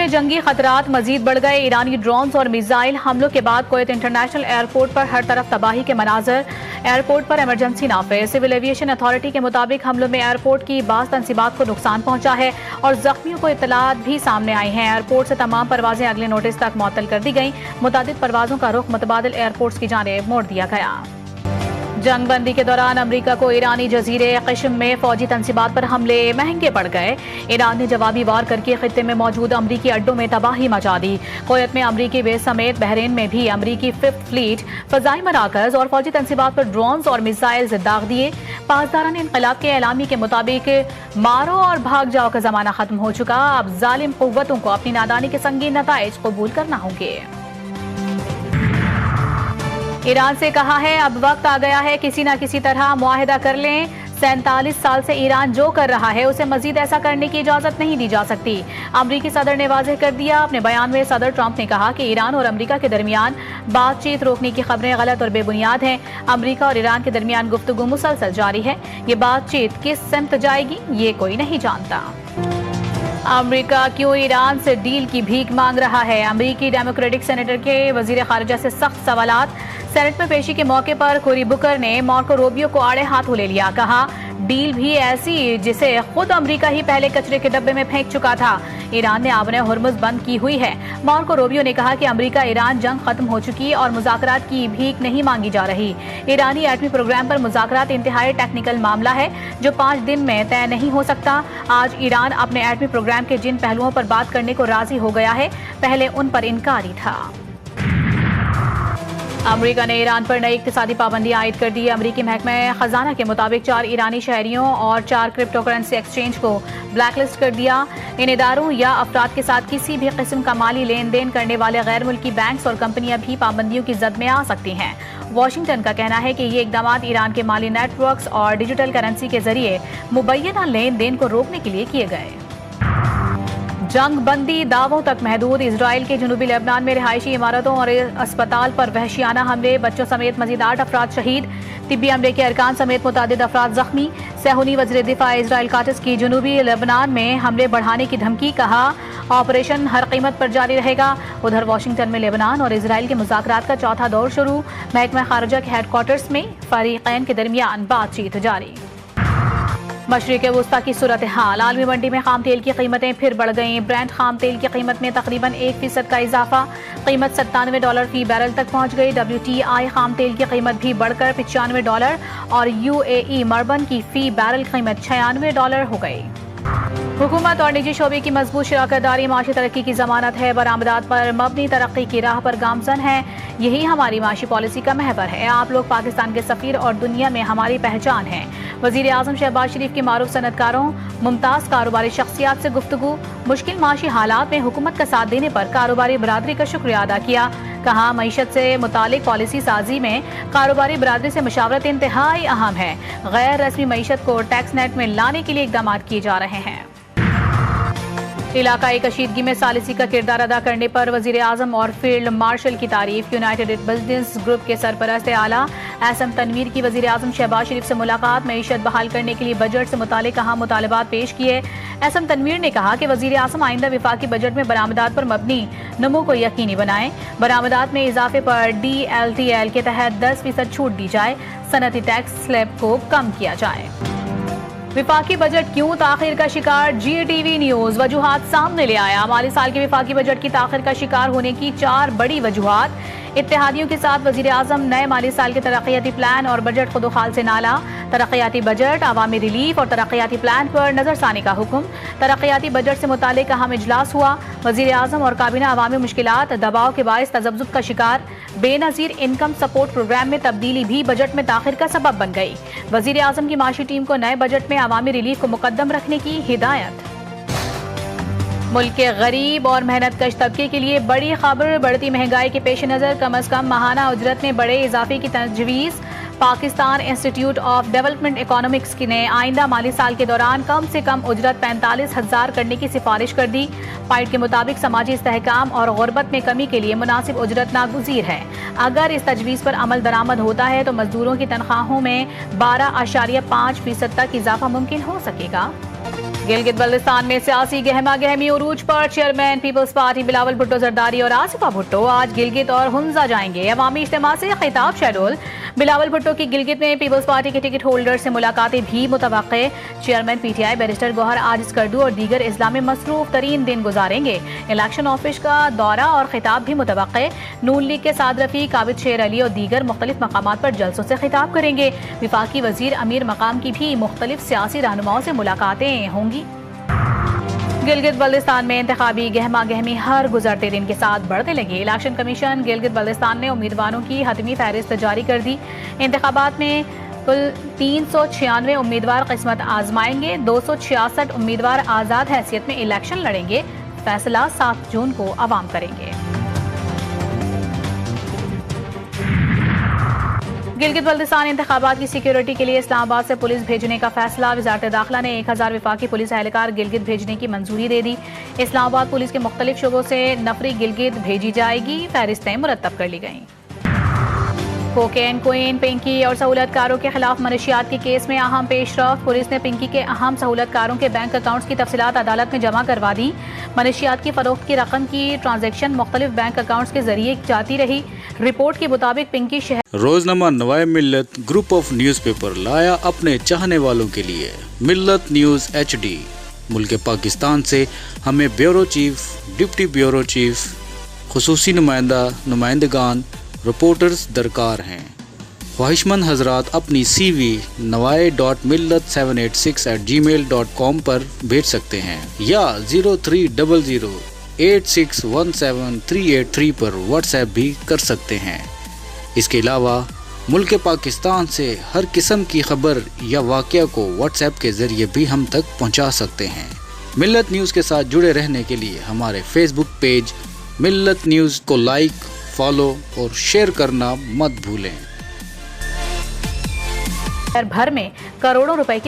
में जंगी खतरात मजीद बढ़ गए। ईरानी ड्रोन्स और मिसाइल हमलों के बाद कुवैत इंटरनेशनल एयरपोर्ट पर हर तरफ तबाही के मनाजर। एयरपोर्ट पर इमरजेंसी नाफिज। सिविल एविएशन अथॉरिटी के मुताबिक हमलों में एयरपोर्ट की बास तनसीबात को नुकसान पहुंचा है और जख्मियों को इत्तलात भी सामने आई हैं। एयरपोर्ट से तमाम परवाजें अगले नोटिस तक मुअत्तल कर दी गई। मुतादिद परवाजों का रुख मुतबादिल एयरपोर्ट्स की जानिब मोड़ दिया गया। जंग बंदी के दौरान अमरीका को ईरानी जजीरे क़िश्म में फौजी तनसीबात पर हमले महंगे पड़ गए। ईरान ने जवाबी वार करके खित्ते में मौजूद अमरीकी अड्डों में तबाही मचा दी। कुवैत में अमरीकी बेस समेत बहरीन में भी अमरीकी 5th फ्लीट फ़ज़ाई मराकज़ और फौजी तनसीबात पर ड्रोन्स और मिसाइल्स दाग दिए। पासदारान इनक़लाब के एलामी के मुताबिक मारो और भाग जाओ का ज़माना ख़त्म हो चुका। अब जालिम क़ुव्वतों को अपनी नादानी के संगीन नताइज कबूल करना होंगे। ईरान से कहा है अब वक्त आ गया है किसी न किसी तरह मुआहिदा कर लें। 47 साल से ईरान जो कर रहा है उसे मजीद ऐसा करने की इजाजत नहीं दी जा सकती। अमरीकी सदर ने वाज़ेह कर दिया। अपने बयान में सदर ट्रंप ने कहा कि ईरान और अमरीका के दरमियान बातचीत रोकने की खबरें गलत और बेबुनियाद हैं। अमरीका और ईरान के दरमियान गुफ्तगू मुसलसल जारी है। ये बातचीत किस सिमत जाएगी ये कोई नहीं जानता। अमरीका क्यों ईरान से डील की भीख मांग रहा है? अमरीकी डेमोक्रेटिक सेनेटर के वजीर खारिजा से सख्त सवालात। सेनेट में पेशी के मौके पर कोरी बुकर ने मार्को रूबियो को आड़े हाथों ले लिया। कहा डील भी ऐसी जिसे खुद अमरीका ही पहले कचरे के डब्बे में फेंक चुका था। ईरान ने आबने हुर्मुज बंद की हुई है। मार्को रूबियो ने कहा कि अमरीका ईरान जंग खत्म हो चुकी और मुज़ाकरात की भीख नहीं मांगी जा रही। ईरानी एटमी प्रोग्राम पर मुज़ाकरात इंतहाई टेक्निकल मामला है जो 5 दिन में तय नहीं हो सकता। आज ईरान अपने एटमी प्रोग्राम के जिन पहलुओं पर बात करने को राजी हो गया है पहले उन पर इनकारी था। अमरीका ने ईरान पर नई इक्तिसादी पाबंदियां आयद कर दी। अमरीकी महकमा खजाना के मुताबिक 4 ईरानी शहरियों और 4 क्रिप्टो करेंसी एक्सचेंज को ब्लैकलिस्ट कर दिया। इन इदारों या अफराद के साथ किसी भी किस्म का माली लेन देन करने वाले गैर मुल्की बैंक्स और कंपनियां भी पाबंदियों की जद में आ सकती हैं। वाशिंगटन का कहना है कि ये इकदाम ईरान के माली नेटवर्क्स और डिजिटल करेंसी के जरिए मुबैना लेन देन को रोकने के लिए किए गए। जंग बंदी दावों तक महदूद। इजराइल के जनूबी लेबनान में रिहायशी इमारतों और अस्पताल पर वहशियाना हमले। बच्चों समेत मजीद 8 अफराद शहीद। तिब्बी अमले के अरकान समेत मुतादिद अफराद जख्मी। सेहूनी वज़ीर दिफा इजराइल काटिस की जनूबी लेबनान में हमले बढ़ाने की धमकी। कहा ऑपरेशन हर कीमत पर जारी रहेगा। उधर वाशिंगटन में लेबनान और इजराइल के मुज़ाकरात का चौथा दौर शुरू। महकमा खारिजा के हेडक्वार्टर्स में फरीक़ैन के दरमियान बातचीत जारी। मशरिक़ वुस्ता की सूरत हाल। आलमी मंडी में खाम तेल की कीमतें फिर बढ़ गईं। ब्रेंट खाम तेल की कीमत में तकरीबन 1% का इजाफा। कीमत $97 फी बैरल तक पहुंच गई। WTI खाम तेल की कीमत भी बढ़कर $95 और UAE मरबन की फी बैरल कीमत $96 हो गई। हुकूमत और निजी शोबे की मजबूत शराकतदारी माशी तरक्की की जमानत है। बरामदात पर मबनी तरक्की की राह पर गामजन है। यही हमारी माशी पॉलिसी का महवर है। आप लोग पाकिस्तान के सफीर और दुनिया में हमारी पहचान है। वजीर आजम शहबाज शरीफ की मारूफ सनतकारों मुमताज़ कारोबारी शख्सियात से गुफ्तगू। मुश्किल माशी हालात में हुकूमत का साथ देने पर कारोबारी बरादरी का शुक्रिया अदा किया। कहा मईशत से मुतालिक पॉलिसी साजी में कारोबारी बरादरी से मशावरत इंतहाई अहम है। गैर रस्मी मईशत को टैक्स नेट में लाने के लिए इकदाम किए जा रहे हैं। इलाकाई कशीदगी में सालिसी का किरदार अदा करने पर वजीर आजम और फील्ड मार्शल की तारीफ। यूनाइटेड बिजनेस ग्रुप के सरपरस्त आला एसएम तनवीर की वजीर आजम शहबाज शरीफ से मुलाकात। मईशत बहाल करने के लिए बजट से मुतालिक अहम मुतालबात पेश किए। एसएम तनवीर ने कहा कि वजीर आजम आइंदा विफाकी बजट में बरामदात पर मबनी नमो को यकीनी बनाएं। बरामदात में इजाफे पर DLTL के तहत 10% छूट दी जाए। सनती टैक्स स्लैब को कम किया जाए। विफाकी बजट क्यों ताखिर का शिकार? GTV न्यूज वजूहात सामने ले आया। माली साल के विफाकी बजट की ताखिर का शिकार होने की 4 बड़ी वजूहात। इत्तेहादियों के साथ वजीर आजम नए माली साल के तरक्याती प्लान और बजट खुदोखाल से नाला। तरक्याती बजट, अवामी रिलीफ और तरक्याती प्लान पर नजरसानी का हुक्म। तरक्याती बजट से मुतालिक अहम इजलास हुआ। वजीर आजम और काबीना अवामी मुश्किलात दबाव के बायस तजब्जुब का शिकार। बेनजीर इनकम सपोर्ट प्रोग्राम में तब्दीली भी बजट में ताखिर का सबब बन गई। वजीर आजम की माशी टीम को नए बजट में अवामी रिलीफ को मुकद्दम रखने की हिदायत। मुल्क के गरीब और मेहनत कश तबके के लिए बड़ी खबर। बढ़ती महंगाई के पेश नज़र कम अज कम माहाना उजरत में बड़े इजाफे की तजवीज़। Pakistan institute of development economics ने आइंदा माली साल के दौरान कम से कम उजरत 45,000 करने की सिफारिश कर दी। पाइट के मुताबिक समाजी इस्तेहकाम और गुर्बत में कमी के लिए मुनासिब उजरत नागुज़ीर है। अगर इस तजवीज़ पर अमल दरामद होता है तो मजदूरों की तनख्वाहों में 12.5% तक इजाफा मुमकिन हो सकेगा। गिलगित बल्तिस्तान में सियासी गहमा गहमी उरूज पर। Chairman Peoples Party Bilawal Bhutto Zardari और आसिफा भुट्टो आज गिलगित और हुंजा जाएंगे। अवामी इज्तिमा से खिताब शेड्यूल। बिलावल भुट्टो की गिलगित में पीपल्स पार्टी के टिकट होल्डर से मुलाकातें भी मुतवक्के। चेयरमैन पीटीआई बैरिस्टर गौहर आज स्कर्दू और दीगर इस्लाम में मसरूफ तरीन दिन गुजारेंगे। इलेक्शन ऑफिस का दौरा और खिताब भी मुतवक्के। नून लीग के साद रफीक, आबिद शेर अली और दीगर मुख्तलिफ मकामात पर जलसों से खिताब करेंगे। विफाकी वजीर अमीर मकाम की भी मुख्तलिफ सियासी रहनुमाओं से मुलाकातें होंगी। गिलगित बल्तिस्तान में इंतखाबी गहमा गहमी हर गुजरते दिन के साथ बढ़ने लगी। इलेक्शन कमीशन गिलगित बल्तिस्तान ने उम्मीदवारों की हतमी फहरिस्त जारी कर दी। इंतखाबात में कुल 396 उम्मीदवार किस्मत आजमाएंगे। 266 उम्मीदवार आज़ाद हैसियत में इलेक्शन लड़ेंगे। फैसला 7 जून को अवाम करेंगे। गिलगित बल्तिस्तान इंतखाबात की सिक्योरिटी के लिए इस्लामाबाद से पुलिस भेजने का फैसला। वजारत दाखिला ने 1000 विफाकी पुलिस एहलकार गिलगित भेजने की मंजूरी दे दी। इस्लामाबाद पुलिस के मुख्तलिफ शोबों से नफरी गिलगित भेजी जाएगी। फहरिस्तें मुरतब कर ली गईं। कोकेन क्वीन पिंकी और सहूलतकारों के खिलाफ मनशियात के केस में अहम पेशरफ। पुलिस ने पिंकी के अहम सहूलतकारों के बैंक अकाउंट्स की तफसीलात अदालत में जमा करवा दी। मनशियात की फरोख्त की रकम की ट्रांजैक्शन मुख्तलिफ बैंक अकाउंट्स के जरिए जाती रही। रिपोर्ट के मुताबिक पिंकी शहर रोजनामा नवाए मिल्लत ग्रुप ऑफ न्यूज़पेपर लाया अपने चाहने वालों के लिए मिल्लत न्यूज़ HD। मुल्क पाकिस्तान से हमें bureau chief, deputy bureau chief, खुसूसी नुमाइंदगान, रिपोर्टर्स दरकार हैं। ख्वाहिशमंद हजरात अपनी CV nawai.millat786@gmail.com पर भेज सकते हैं या 0300861738 पर व्हाट्सएप भी कर सकते हैं। इसके अलावा मुल्क पाकिस्तान से हर किस्म की खबर या वाक़या को व्हाट्सएप के ज़रिए भी हम तक पहुंचा सकते हैं। मिल्लत न्यूज़ के साथ जुड़े रहने के लिए हमारे फेसबुक पेज मिल्लत न्यूज़ को लाइक, फॉलो और शेयर करना मत भूलें। भर में करोड़ों रुपए की